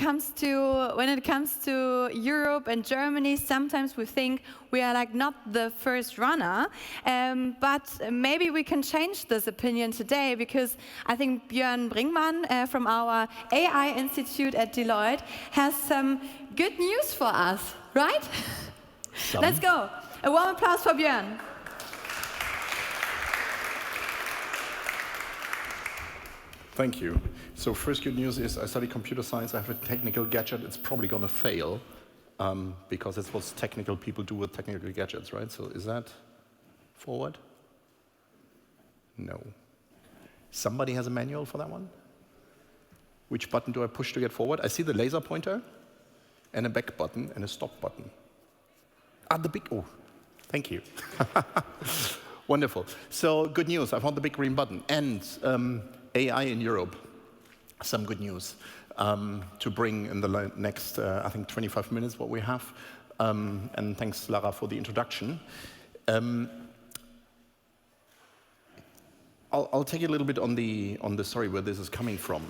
comes to Europe and Germany, sometimes we think we are like not the first runner, but maybe we can change this opinion today, because I think Björn Bringmann from our AI Institute at Deloitte has some good news for us, right? Let's go. A warm applause for Björn. Thank you. So first good news is I study computer science. I have a technical gadget. It's probably going to fail because that's what technical people do with technical gadgets, right? So is that forward? No. Somebody has a manual for that one? Which button do I push to get forward? I see the laser pointer and a back button and a stop button. The big, oh, thank you. Wonderful. So good news, I found the big green button. And AI in Europe, some good news to bring in the next, I think, 25 minutes, what we have. And thanks, Lara, for the introduction. I'll take you a little bit on the story where this is coming from.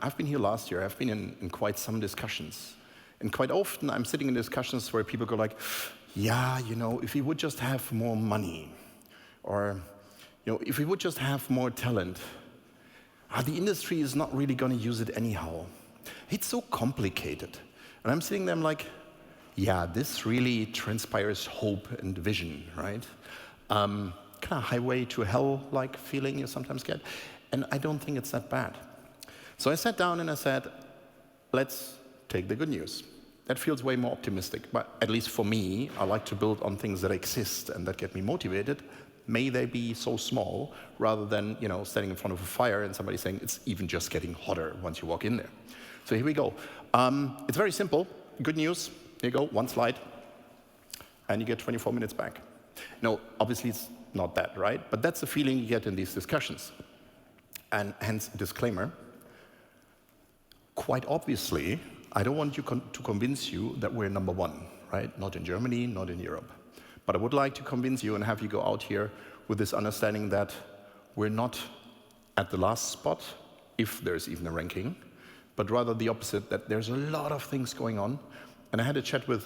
I've been here last year. I've been in quite some discussions. And quite often, I'm sitting in discussions where people go like, yeah, you know, if we would just have more money, or, you know, if we would just have more talent, the industry is not really going to use it anyhow. It's so complicated. And I'm sitting there, I'm like, yeah, this really transpires hope and vision, right? Kind of highway to hell-like feeling you sometimes get. And I don't think it's that bad. So I sat down and I said, let's take the good news. That feels way more optimistic. But at least for me, I like to build on things that exist and that get me motivated. May they be so small, rather than, you know, standing in front of a fire and somebody saying it's even just getting hotter once you walk in there. So here we go. It's very simple. Good news. Here you go, one slide. And you get 24 minutes back. No, obviously it's not that, right? But that's the feeling you get in these discussions. And hence, disclaimer. Quite obviously, I don't want you to convince you that we're number one, right? Not in Germany, not in Europe. But I would like to convince you and have you go out here with this understanding that we're not at the last spot, if there's even a ranking, but rather the opposite, that there's a lot of things going on. And I had a chat with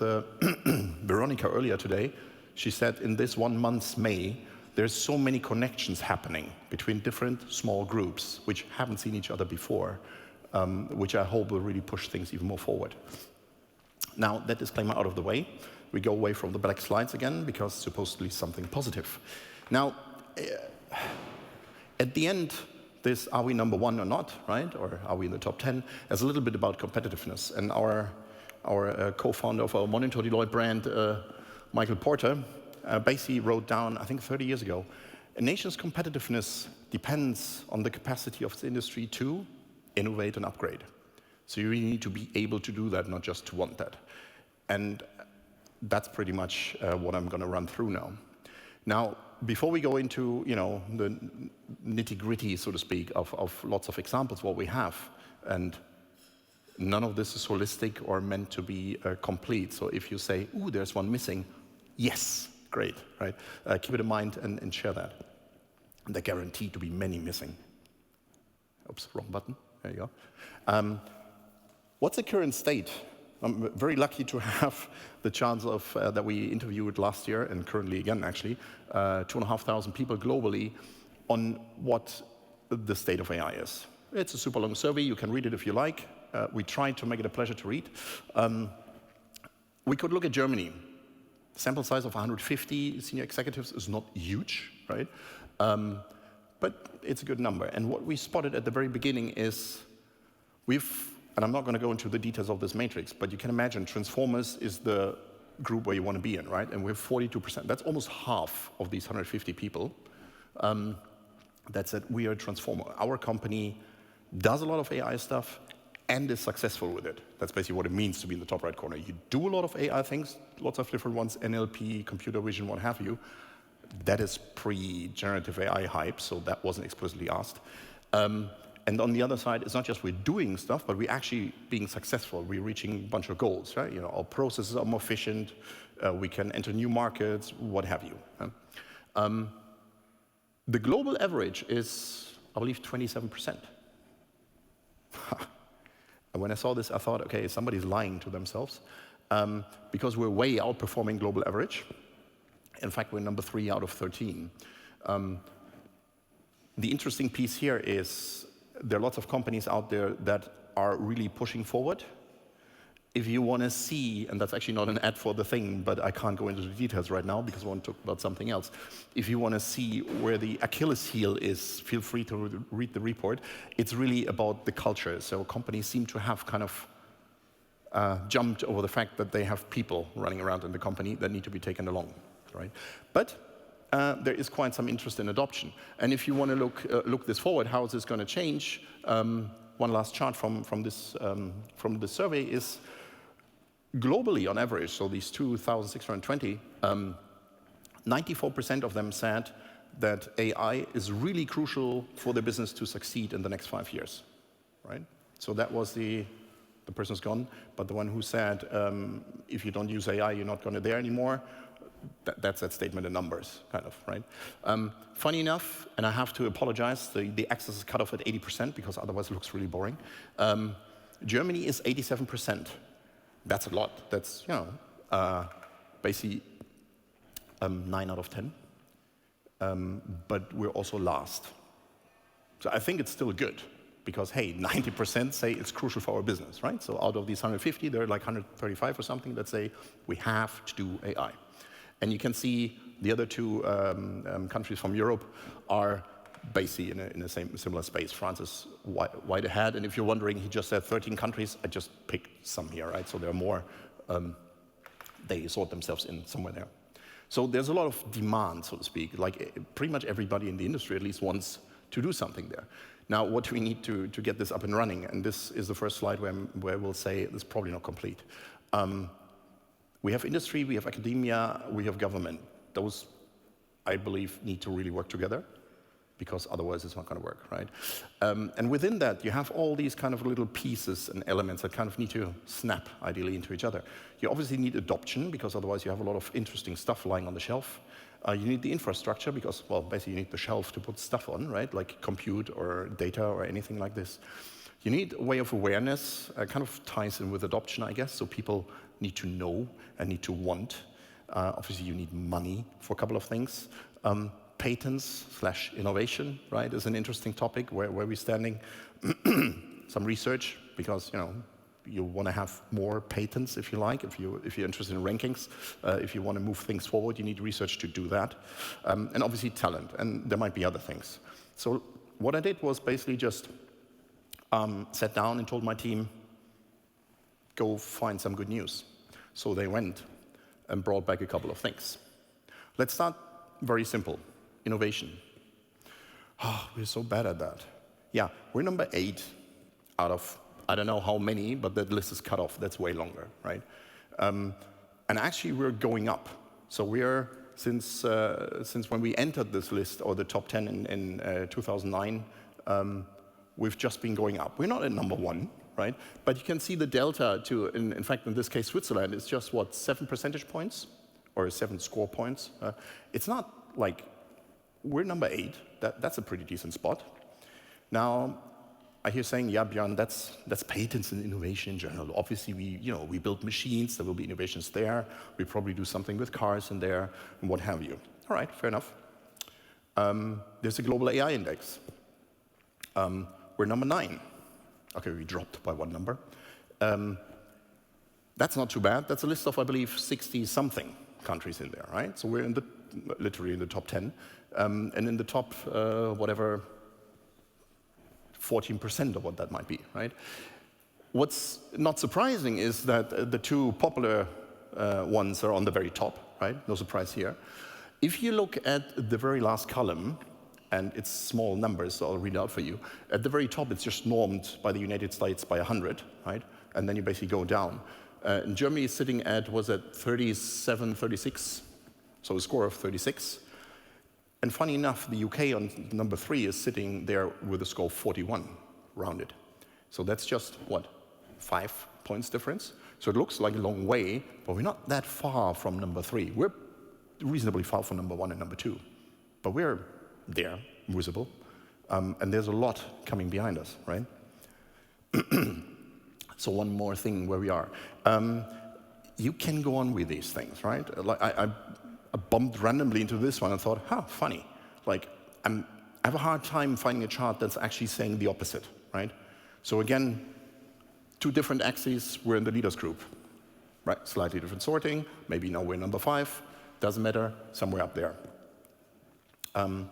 Veronica earlier today. She said in this 1 month's May, there's so many connections happening between different small groups which haven't seen each other before, which I hope will really push things even more forward. Now, that disclaimer out of the way. We go away from the black slides again, because supposedly something positive. Now, at the end, this are we number one or not, right? Or are we in the top 10? Is a little bit about competitiveness. And our co-founder of our Monitor Deloitte brand, Michael Porter, basically wrote down, I think 30 years ago, a nation's competitiveness depends on the capacity of its industry to innovate and upgrade. So you really need to be able to do that, not just to want that. And that's pretty much what I'm going to run through now. Now, before we go into, you know, the nitty-gritty, so to speak, of lots of examples, what we have, and none of this is holistic or meant to be complete. So if you say, ooh, there's one missing, yes, great, right? Keep it in mind and share that. And they're guaranteed to be many missing. Oops, wrong button. There you go. What's the current state? I'm very lucky to have the chance of that we interviewed last year, and currently again, actually, 2,500 people globally on what the state of AI is. It's a super long survey. You can read it if you like. We tried to make it a pleasure to read. We could look at Germany. Sample size of 150 senior executives is not huge, right? But it's a good number. And what we spotted at the very beginning is and I'm not going to go into the details of this matrix, but you can imagine Transformers is the group where you want to be in, right? And we have 42%. That's almost half of these 150 people. That said, we are a transformer. Our company does a lot of AI stuff and is successful with it. That's basically what it means to be in the top right corner. You do a lot of AI things, lots of different ones, NLP, computer vision, what have you. That is pre-generative AI hype, so that wasn't explicitly asked. And on the other side, it's not just we're doing stuff, but we're actually being successful. We're reaching a bunch of goals, right? You know, our processes are more efficient. We can enter new markets, what have you. The global average is, I believe, 27%. And when I saw this, I thought, okay, somebody's lying to themselves, because we're way outperforming global average. In fact, we're number 3 out of 13. The interesting piece here is there are lots of companies out there that are really pushing forward. If you want to see, and that's actually not an ad for the thing, but I can't go into the details right now because I want to talk about something else. If you want to see where the Achilles heel is, feel free to read the report. It's really about the culture. So companies seem to have kind of jumped over the fact that they have people running around in the company that need to be taken along, right? But there is quite some interest in adoption. And if you want to look this forward, how is this going to change? One last chart from this survey is globally on average, so these 2,620, 94% of them said that AI is really crucial for their business to succeed in the next 5 years, right? So that was the person's gone, but the one who said, if you don't use AI, you're not going to there anymore, that's that statement in numbers, kind of, right? Funny enough, and I have to apologize, the axis is cut off at 80% because otherwise it looks really boring. Germany is 87%. That's a lot. That's, basically 9 out of 10. But we're also last. So I think it's still good because, hey, 90% say it's crucial for our business, right? So out of these 150, there are like 135 or something that say we have to do AI. And you can see the other 2 countries from Europe are basically in the similar space. France is wide ahead, and if you're wondering, he just said 13 countries. I just picked some here, right? So there are more. They sort themselves in somewhere there. So there's a lot of demand, so to speak. Like pretty much everybody in the industry at least wants to do something there. Now, what do we need to get this up and running? And this is the first slide where we'll say it's probably not complete. We have industry, we have academia, we have government. Those, I believe, need to really work together, because otherwise it's not going to work, right? And within that, you have all these kind of little pieces and elements that kind of need to snap, ideally, into each other. You obviously need adoption, because otherwise you have a lot of interesting stuff lying on the shelf. You need the infrastructure, because, well, basically you need the shelf to put stuff on, right? Like compute or data or anything like this. You need a way of awareness, kind of ties in with adoption, I guess, so people need to know and need to want. Obviously, you need money for a couple of things. Patents/innovation, right, is an interesting topic. Where we're standing. Some research, because you want to have more patents, if you like, if you're interested in rankings. If you want to move things forward, you need research to do that, and obviously talent. And there might be other things. So what I did was basically just sat down and told my team, go find some good news. So they went and brought back a couple of things. Let's start very simple. Innovation. Oh, we're so bad at that. Yeah, we're number 8 out of, I don't know how many, but that list is cut off. That's way longer, right? And actually, we're going up. So we're, since when we entered this list, or the top 10 in 2009, we've just been going up. We're not at number 1, right? But you can see the delta to, in fact, in this case, Switzerland, is just, what, 7 percentage points? Or 7 score points? It's not like, we're number 8. That's a pretty decent spot. Now, I hear saying, yeah, Björn, that's patents and innovation in general. Obviously, we build machines. There will be innovations there. We probably do something with cars in there, and what have you. All right, fair enough. There's a global AI index. We're number 9. Okay, we dropped by 1 number. That's not too bad. That's a list of, I believe, 60-something countries in there, right? So we're literally in the top 10. And in the top, whatever, 14% of what that might be, right? What's not surprising is that the 2 popular ones are on the very top, right? No surprise here. If you look at the very last column, and it's small numbers, so I'll read it out for you. At the very top, it's just normed by the United States by 100, right? And then you basically go down. And Germany is sitting at, was it 37, 36? So a score of 36. And funny enough, the UK on number 3 is sitting there with a score of 41, rounded. So that's just, what, 5 points difference? So it looks like a long way, but we're not that far from number 3. We're reasonably far from number 1 and number 2. But we're there, visible. And there's a lot coming behind us, right? So one more thing where we are. You can go on with these things, right? Like I bumped randomly into this one and thought, funny. Like I have a hard time finding a chart that's actually saying the opposite, right? So again, 2 different axes, we're in the leaders group, right? Slightly different sorting, maybe now we're number 5, doesn't matter, somewhere up there. I'm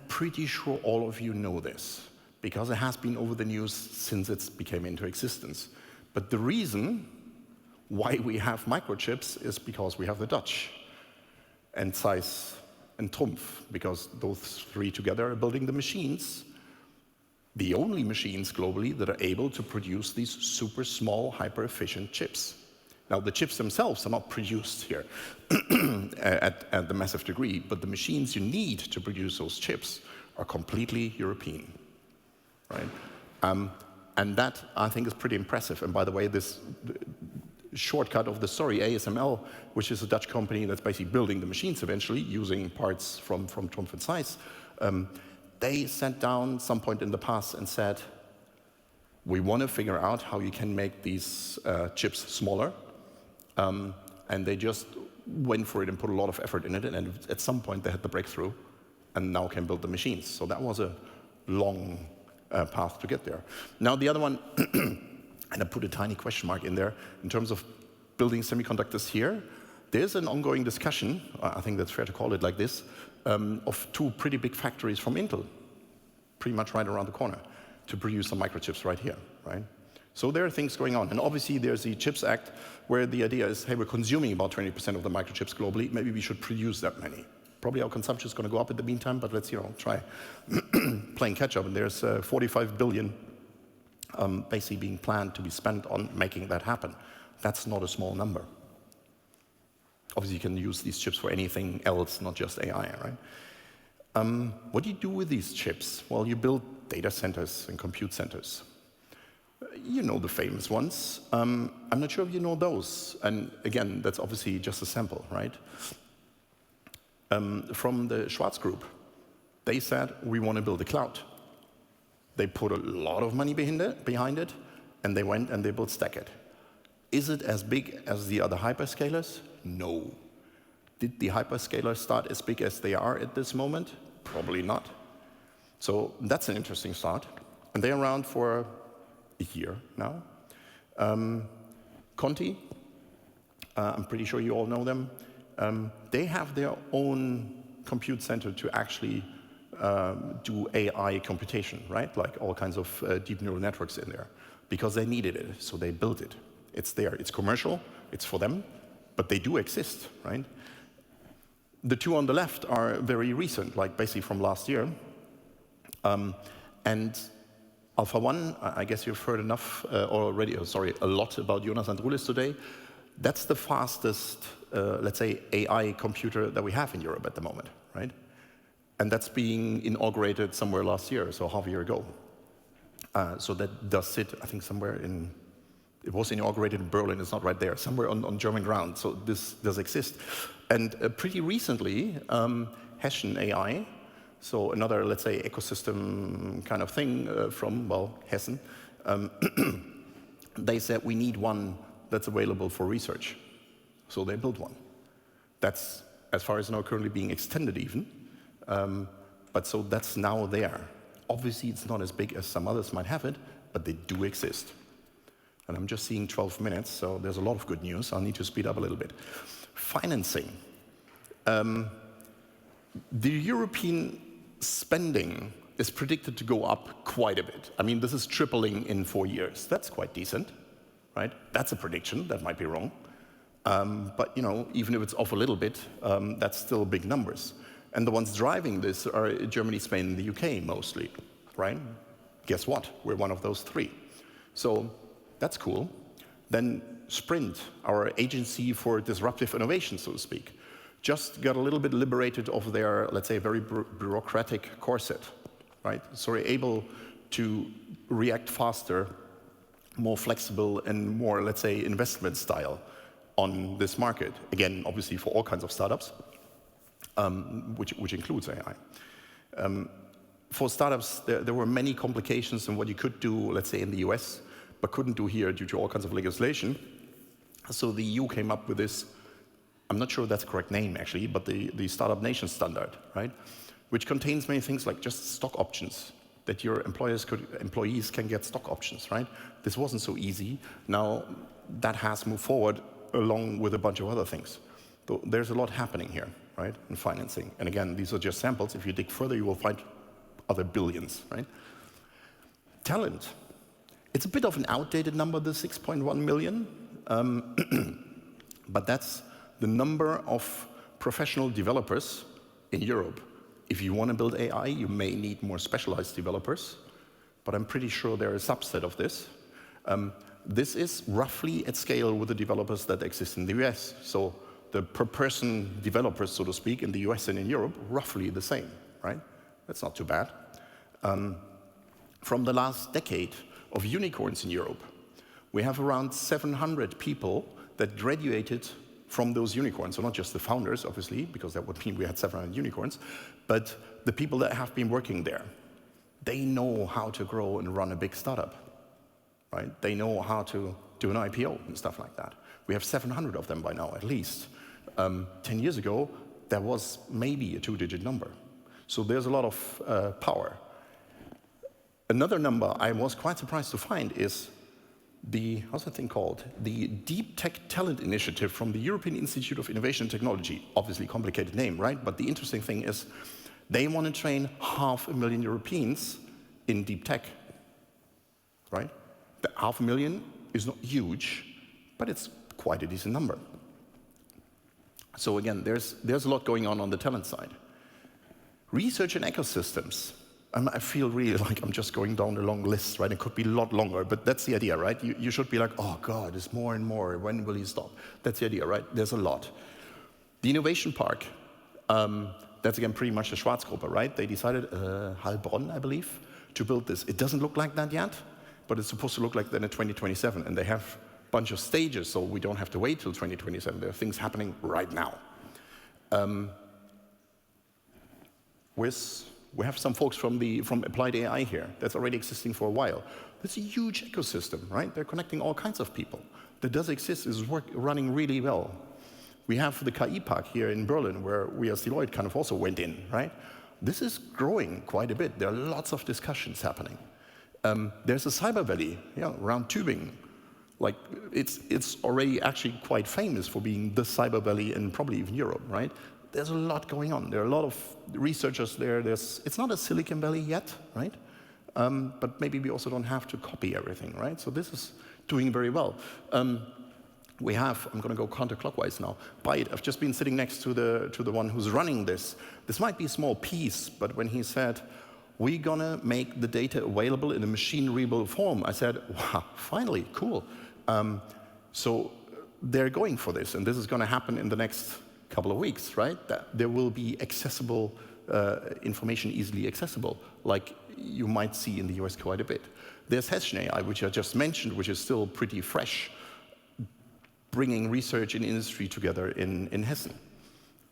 pretty sure all of you know this, because it has been over the news since it became into existence. But the reason why we have microchips is because we have the Dutch, and Zeiss and Trumpf, because those 3 together are building the machines, the only machines globally that are able to produce these super small, hyper-efficient chips. Now, the chips themselves are not produced here at the massive degree, but the machines you need to produce those chips are completely European, right? And that, I think, is pretty impressive. And by the way, this shortcut of the story, ASML, which is a Dutch company that's basically building the machines eventually, using parts from Trumpf and Zeiss, they sat down some point in the past and said, we want to figure out how you can make these chips smaller. And they just went for it and put a lot of effort in it. And at some point, they had the breakthrough and now can build the machines. So that was a long path to get there. Now, the other one, and I put a tiny question mark in there, in terms of building semiconductors here, there's an ongoing discussion, I think that's fair to call it like this, of 2 pretty big factories from Intel, pretty much right around the corner, to produce some microchips right here, right? So there are things going on. And obviously, there's the CHIPS Act, where the idea is, hey, we're consuming about 20% of the microchips globally. Maybe we should produce that many. Probably our consumption is going to go up in the meantime, but let's try playing catch up. And there's 45 billion basically being planned to be spent on making that happen. That's not a small number. Obviously, you can use these chips for anything else, not just AI, right? What do you do with these chips? Well, you build data centers and compute centers. You know the famous ones. I'm not sure if you know those. And again, that's obviously just a sample, right? From the Schwarz Group, they said, we want to build a cloud. They put a lot of money behind it, and they went and they built Stackit. Is it as big as the other hyperscalers? No. Did the hyperscalers start as big as they are at this moment? Probably not. So that's an interesting start. And they're around for a year now. Conti, I'm pretty sure you all know them. They have their own compute center to actually do AI computation, right? Like all kinds of deep neural networks in there, because they needed it, so they built it. It's there, it's commercial, it's for them, but they do exist, right? The 2 on the left are very recent, like basically from last year. And Alpha 1, I guess you've heard enough already, a lot about Jonas Androulis today. That's the fastest, let's say, AI computer that we have in Europe at the moment, right? And that's being inaugurated somewhere last year, so half a year ago. So that does sit, I think, somewhere in, it was inaugurated in Berlin, it's not right there, somewhere on German ground, so this does exist. And pretty recently, Hessian AI, so another, let's say, ecosystem kind of thing from, well, Hessen, they said we need one that's available for research. So they built one. That's, as far as I know, currently being extended even. But so that's now there. Obviously, it's not as big as some others might have it, but they do exist. And I'm just seeing 12 minutes, so there's a lot of good news. I'll need to speed up a little bit. Financing. The European spending is predicted to go up quite a bit. I mean, this is tripling in 4 years. That's quite decent, right? That's a prediction. That might be wrong. But even if it's off a little bit, that's still big numbers. And the ones driving this are Germany, Spain, and the UK mostly, right? Guess what? We're one of those 3. So that's cool. Then Sprint, our agency for disruptive innovation, so to speak, just got a little bit liberated of their, let's say, very bureaucratic corset, right? So we're able to react faster, more flexible, and more, let's say, investment style on this market. Again, obviously for all kinds of startups, which includes AI. For startups, there were many complications in what you could do, let's say, in the US, but couldn't do here due to all kinds of legislation. So the EU came up with this, I'm not sure that's the correct name actually, but the Startup Nation Standard, right? Which contains many things like just stock options, that your employees can get stock options, right? This wasn't so easy. Now that has moved forward along with a bunch of other things. So there's a lot happening here, right, in financing. And again, these are just samples. If you dig further, you will find other billions, right? Talent. It's a bit of an outdated number, the 6.1 million, but that's the number of professional developers in Europe. If you want to build AI, you may need more specialized developers, but I'm pretty sure they're a subset of this. This is roughly at scale with the developers that exist in the US. So the per-person developers, so to speak, in the US and in Europe, roughly the same, right? That's not too bad. From the last decade of unicorns in Europe, we have around 700 people that graduated from those unicorns. So not just the founders, obviously, because that would mean we had 700 unicorns, but the people that have been working there. They know how to grow and run a big startup, right? They know how to do an IPO and stuff like that. We have 700 of them by now, at least. 10 years ago, there was maybe a 2-digit number. So there's a lot of power. Another number I was quite surprised to find is how's that thing called? The Deep Tech Talent Initiative from the European Institute of Innovation and Technology. Obviously complicated name, right? But the interesting thing is they want to train 500,000 Europeans in deep tech, right? The 500,000 is not huge, but it's quite a decent number. So again, there's a lot going on the talent side. Research and ecosystems. I feel really like I'm just going down a long list, right? It could be a lot longer, but that's the idea, right? You should be like, oh God, it's more and more. When will you stop? That's the idea, right? There's a lot. The Innovation Park, that's again pretty much the Schwarzgruppe, right? They decided, Heilbronn, I believe, to build this. It doesn't look like that yet, but it's supposed to look like that in 2027, and they have a bunch of stages, so we don't have to wait till 2027. There are things happening right now. We have some folks from Applied AI here. That's already existing for a while. That's a huge ecosystem, right? They're connecting all kinds of people. That does exist, is running really well. We have the KI Park here in Berlin, where we as Deloitte kind of also went in, right? This is growing quite a bit. There are lots of discussions happening. There's a Cyber Valley, around Tübingen. Like, it's already actually quite famous for being the Cyber Valley in probably even Europe, right? There's a lot going on. There are a lot of researchers there. It's not a Silicon Valley yet, right? But maybe we also don't have to copy everything, right? So this is doing very well. I'm going to go counterclockwise now. Byte, I've just been sitting next to the one who's running this. This might be a small piece, but when he said, we're going to make the data available in a machine-readable form, I said, wow, finally, cool. So they're going for this, and this is going to happen in the next couple of weeks, right? That there will be accessible information, easily accessible, like you might see in the US quite a bit. There's Hessian AI, which I just mentioned, which is still pretty fresh, bringing research and industry together in Hessen.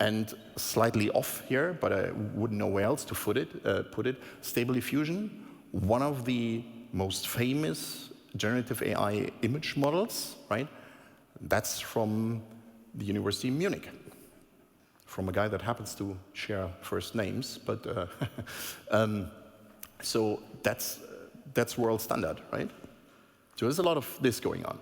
And slightly off here, but I wouldn't know where else to put it, Stable Diffusion, one of the most famous generative AI image models, right? That's from the University of Munich, from a guy that happens to share first names, but so that's world standard, right? So there's a lot of this going on.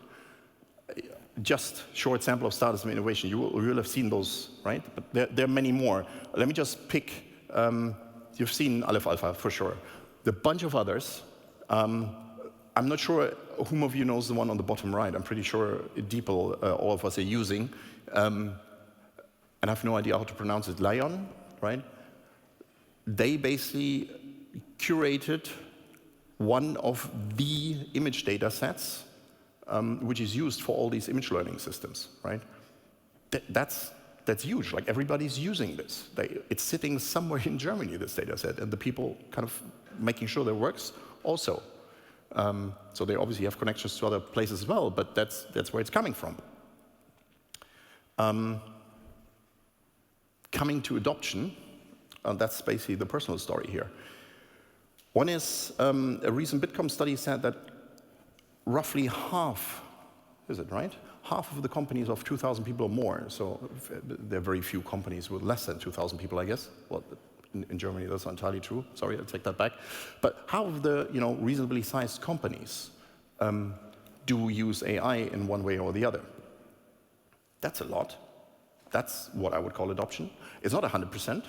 Just short sample of startups and innovation. You will have seen those, right? But there are many more. Let me just pick. You've seen Aleph Alpha for sure. The bunch of others. I'm not sure whom of you knows the one on the bottom right. I'm pretty sure DeepL, all of us are using. And I have no idea how to pronounce it, Lion, right? They basically curated one of the image data sets which is used for all these image learning systems, right? That's huge, like everybody's using this. It's sitting somewhere in Germany, this data set, and the people kind of making sure that it works also. So they obviously have connections to other places as well, but that's where it's coming from. Coming to adoption, that's basically the personal story here. One is a recent Bitkom study said that roughly half, is it right? Half of the companies of 2,000 people or more, so there are very few companies with less than 2,000 people, I guess. Well, in Germany, that's not entirely true. Sorry, I'll take that back. But half of the reasonably sized companies do use AI in one way or the other. That's a lot. That's what I would call adoption. It's not 100%,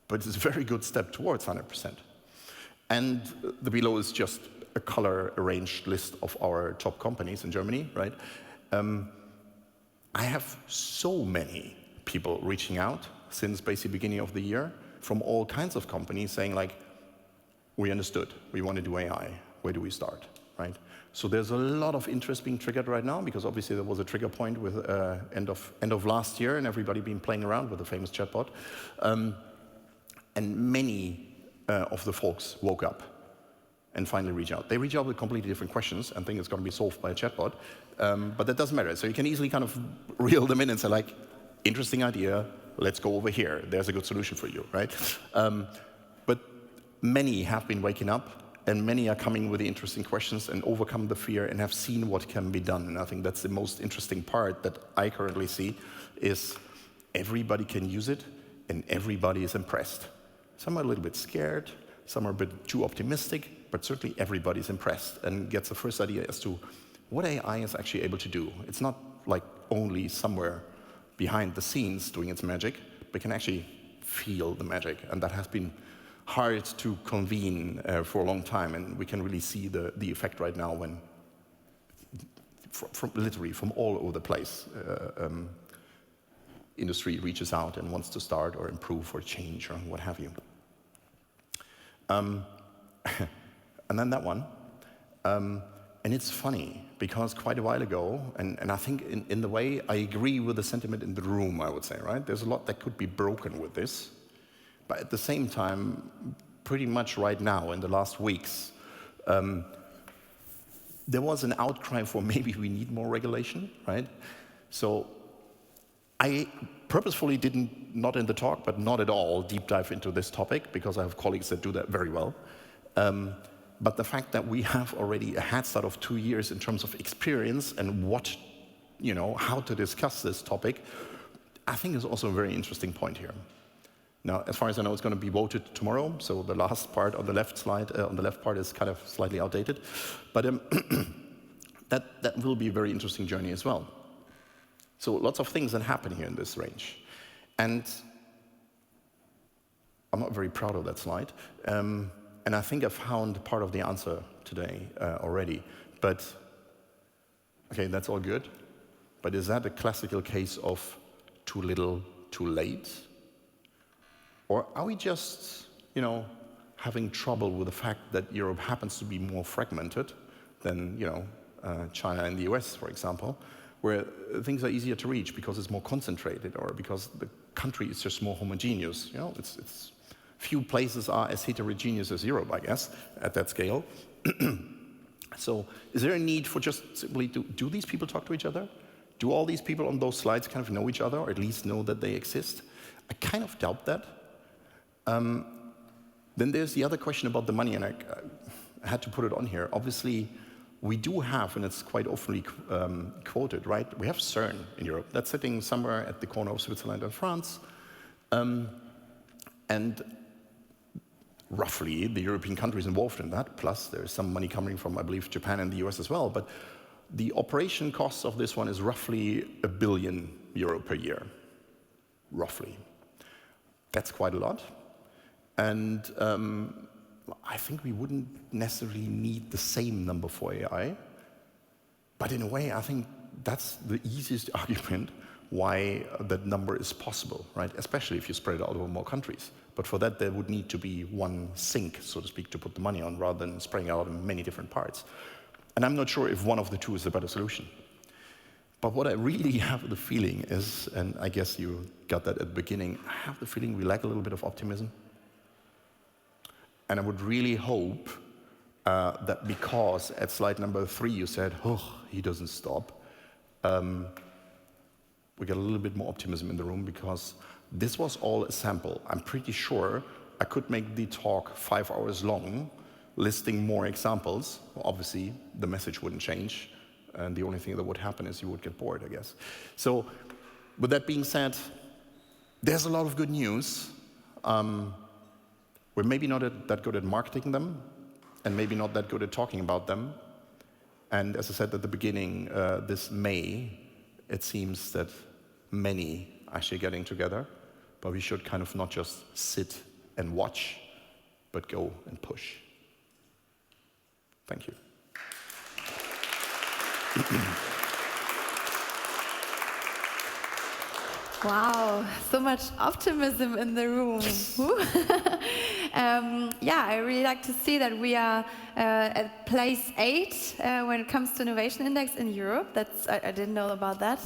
but it's a very good step towards 100%. And the below is just a color-arranged list of our top companies in Germany, right? I have so many people reaching out since basically beginning of the year from all kinds of companies saying like, we understood, we want to do AI, where do we start, right? So there's a lot of interest being triggered right now because obviously there was a trigger point with end of last year and everybody been playing around with the famous chatbot. And many of the folks woke up and finally reach out. They reach out with completely different questions and think it's going to be solved by a chatbot, but that doesn't matter. So you can easily kind of reel them in and say like, interesting idea, let's go over here. There's a good solution for you, right? But many have been waking up and many are coming with the interesting questions and overcome the fear and have seen what can be done. And I think that's the most interesting part that I currently see is everybody can use it and everybody is impressed. Some are a little bit scared, some are a bit too optimistic, but certainly everybody's impressed and gets the first idea as to what AI is actually able to do. It's not like only somewhere behind the scenes doing its magic, but can actually feel the magic. And that has been hard to convene for a long time, and we can really see the effect right now when, literally from all over the place, industry reaches out and wants to start or improve or change or what have you. And then that one. And it's funny, because quite a while ago, and I think in the way, I agree with the sentiment in the room, I would say, right? There's a lot that could be broken with this. But at the same time, pretty much right now, in the last weeks, there was an outcry for maybe we need more regulation, right? So I purposefully didn't, not in the talk, but not at all, deep dive into this topic, because I have colleagues that do that very well. But the fact that we have already a head start of 2 years in terms of experience and what, how to discuss this topic, I think is also a very interesting point here. Now, as far as I know, it's going to be voted tomorrow, so the last part on the left slide, on the left part is kind of slightly outdated. But that will be a very interesting journey as well. So lots of things that happen here in this range. And I'm not very proud of that slide. And I think I found part of the answer today already. But, okay, that's all good. But is that a classical case of too little, too late? Or are we just, having trouble with the fact that Europe happens to be more fragmented than, China and the US, for example, where things are easier to reach because it's more concentrated or because the country is just more homogeneous? It's few places are as heterogeneous as Europe, I guess, at that scale. So is there a need for just simply, do these people talk to each other? Do all these people on those slides kind of know each other, or at least know that they exist? I kind of doubt that. Then there's the other question about the money, and I had to put it on here. Obviously, we do have, and it's quite often quoted, right? We have CERN in Europe. That's sitting somewhere at the corner of Switzerland and France. And roughly, the European countries involved in that, plus there's some money coming from, I believe, Japan and the US as well. But the operation costs of this one is roughly €1 billion per year, roughly. That's quite a lot. And I think we wouldn't necessarily need the same number for AI. But in a way, I think that's the easiest argument why that number is possible, right? Especially if you spread it out over more countries. But for that, there would need to be one sink, so to speak, to put the money on, rather than spreading it out in many different parts. And I'm not sure if one of the two is a better solution. But what I really have the feeling is, and I guess you got that at the beginning, I have the feeling we lack a little bit of optimism. And I would really hope that because at slide number 3 you said, oh, he doesn't stop, we get a little bit more optimism in the room, because this was all a sample. I'm pretty sure I could make the talk 5 hours long listing more examples, well, obviously the message wouldn't change, and the only thing that would happen is you would get bored, I guess. So, with that being said, there's a lot of good news. We're maybe not that good at marketing them, and maybe not that good at talking about them. And as I said at the beginning, this May, it seems that many are actually getting together, but we should kind of not just sit and watch, but go and push. Thank you. Wow, so much optimism in the room. Yeah, I really like to see that we are at place 8 when it comes to Innovation Index in Europe. I didn't know about that.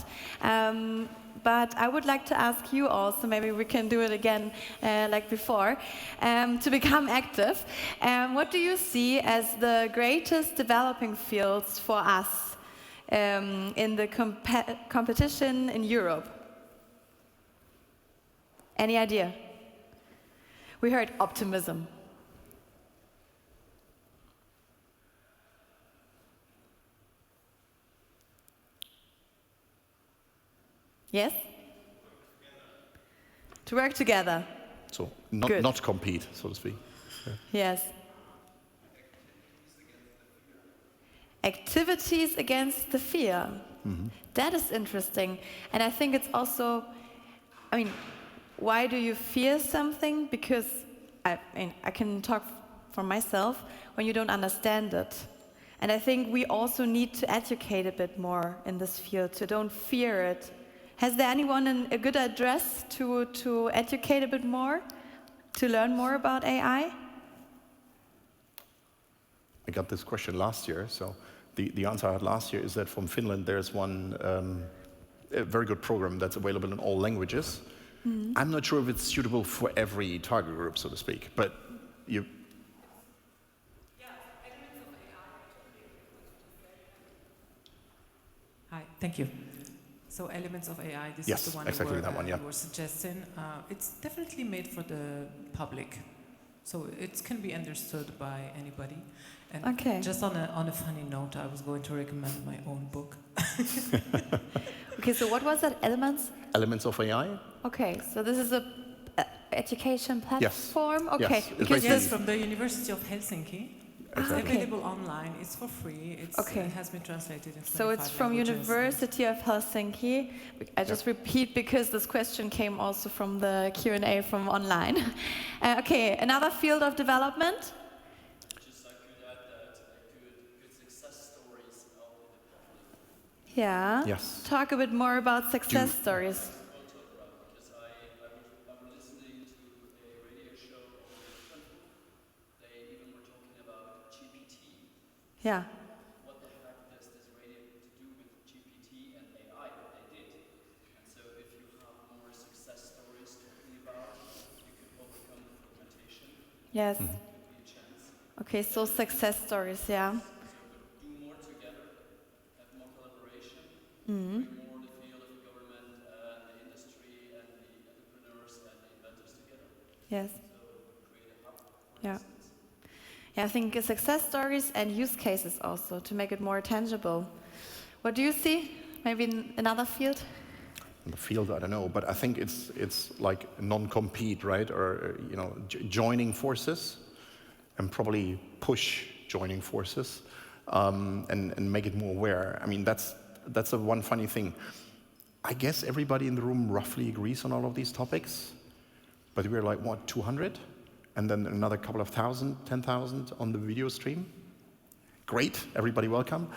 But I would like to ask you also, maybe we can do it again like before, to become active. What do you see as the greatest developing fields for us in the competition in Europe? Any idea? We heard optimism. Yes? To work together. So not compete, so to speak. Yes. Activities against the fear. Mm-hmm. That is interesting. And I think it's also, I mean, why do you fear something? Because I can talk for myself when you don't understand it. And I think we also need to educate a bit more in this field, so don't fear it. Has there anyone a good address to educate a bit more, to learn more about AI? I got this question last year, so the answer I had last year is that from Finland there's one a very good program that's available in all languages. Mm-hmm. I'm not sure if it's suitable for every target group, so to speak, but you... Hi, thank you. So Elements of AI, this yes, is the one exactly that one, yeah. you were suggesting. It's definitely made for the public, so it can be understood by anybody. And okay. Just on a funny note, I was going to recommend my own book. Okay, so what was that? Elements? Elements of AI? Okay, so this is a education platform? Yes. Okay. Yes, yes, from the University of Helsinki. It's available online, it's for free, it has been translated in 25 So it's from languages. University of Helsinki. I just repeat because this question came also from the Q&A from online. Okay, another field of development? Just I could add that good success stories out in the public. Yeah. Yes. Talk a bit more about success stories. Because I was listening to a radio show on Facebook. They even were talking about GPT. Yeah. What the heck does this radio to do with GPT and AI? But they did. And so if you have more success stories talking about, you could overcome the fragmentation. Yes. It could be a chance. Okay, so success stories, yeah. So do more together, have more collaboration, bring more the field of government and the industry and the entrepreneurs and the inventors together. Yes. So create a hub. Yeah. Yeah, I think success stories and use cases also to make it more tangible. What do you see? Maybe in another field? In the field, I don't know, but I think it's like non-compete, right? Or joining forces, and probably push joining forces, and make it more aware. I mean, that's a one funny thing. I guess everybody in the room roughly agrees on all of these topics, but we're like, what, 200? And then another couple of thousand, 10,000 on the video stream. Great, everybody welcome.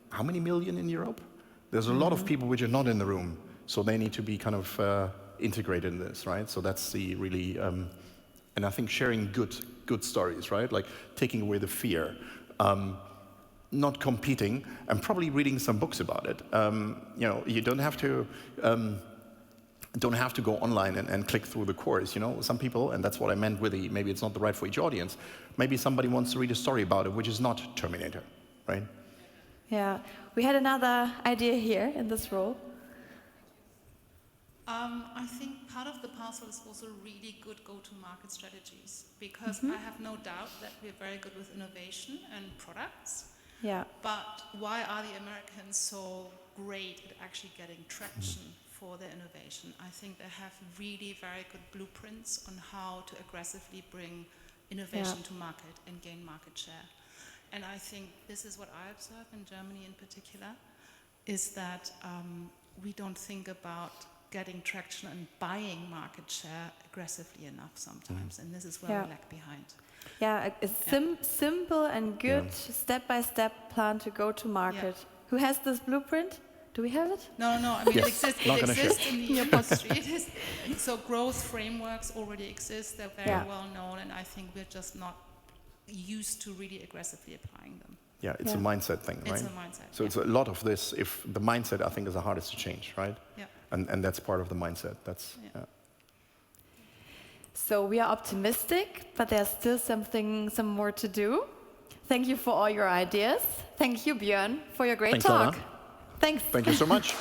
How many million in Europe? There's a lot of people which are not in the room, so they need to be kind of integrated in this, right? So that's the really, and I think sharing good stories, right? Like taking away the fear, not competing, and probably reading some books about it. You don't have to go online and click through the course. Some people, and that's what I meant with maybe it's not the right for each audience. Maybe somebody wants to read a story about it, which is not Terminator, right? Yeah, we had another idea here in this row. I think part of the parcel is also really good go-to-market strategies, because I have no doubt that we're very good with innovation and products. Yeah. But why are the Americans so great at actually getting traction for their innovation? I think they have really very good blueprints on how to aggressively bring innovation to market and gain market share. And I think this is what I observe in Germany in particular, is that we don't think about getting traction and buying market share aggressively enough sometimes. And this is where we lag behind. Yeah, a simple and good step-by-step plan to go to market. Who has this blueprint? Do we have it? No. I mean, Yes. it exists in the industry. So growth frameworks already exist. They're very well known, and I think we're just not used to really aggressively applying them. Yeah, it's a mindset thing, right? It's a mindset. So it's a lot of this. If the mindset, I think, is the hardest to change, right? Yeah. And that's part of the mindset. That's So we are optimistic, but there's still some more to do. Thank you for all your ideas. Thank you, Björn, for your great Thanks, talk. Anna. Thanks. Thank you so much.